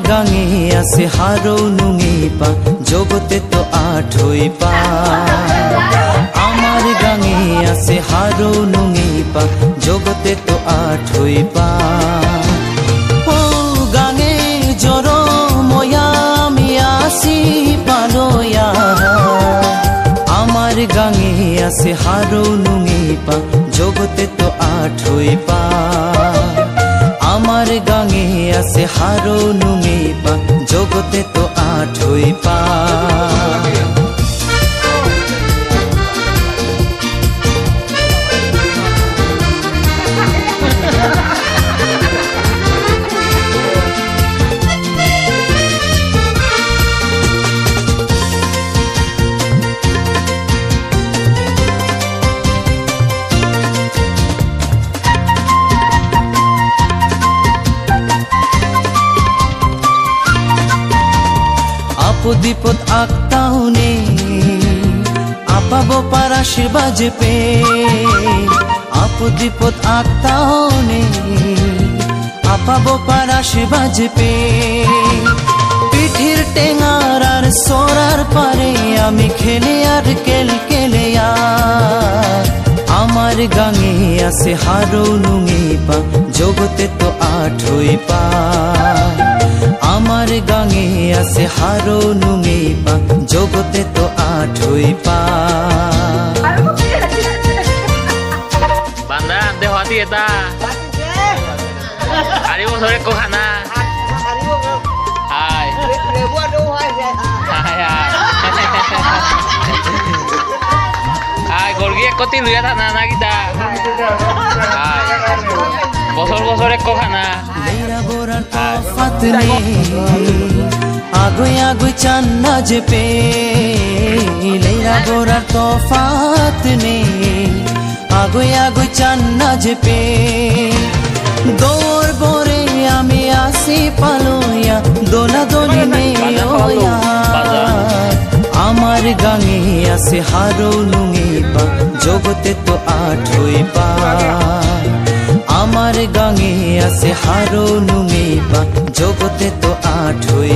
গাঙে আছে হারৌ নুঙি পা জগতে তো আঠই পা আমার গাঙে আছে হারৌ নুঙি পা জগতে তো আঠই পা ও গাঙে জর ময়া মিয়াসি পালয়া আমার গাঙে আছে হারৌ নুঙি পা জগতে তো আঠই পা আমার গাঙে আছে হারৌ নুঙি পা জগতে তো আঠই পা বিপদ আঁকতাও নে আপাবো পারাশি বাজে পে আপদ বিপদ আঁকতাও নে আপাবো পারাশি বাজে পে পিঠির টেঙার আর সরার পারে আমি খেলে আর কেলে আমার গাঙে আছে হারৌ নুঙি পা জগতে তো আঠই পা আমার গাঙে আছে হারৌ নুঙি পা জগতে তো আঠই পা বান্দা আনতে হওয়াতি এটা আরি বছরে কোখানা হাই হাই গর্গি একতি লুয়া থানা না কিতা বছর বছর এক খানা আগুই আগুই চান্না যে পে লেরা গোরার তফাত নে আগুই আগুই চান্না যে পে দৌড় বরে আমি আসি পালয়া দোলা দলি নে আমার গাঙে আছে হারৌ নুঙি পা জগতে তো আঠই পা আমার গাঙে আছে হারৌ নুঙি পা জগতে তো আঠই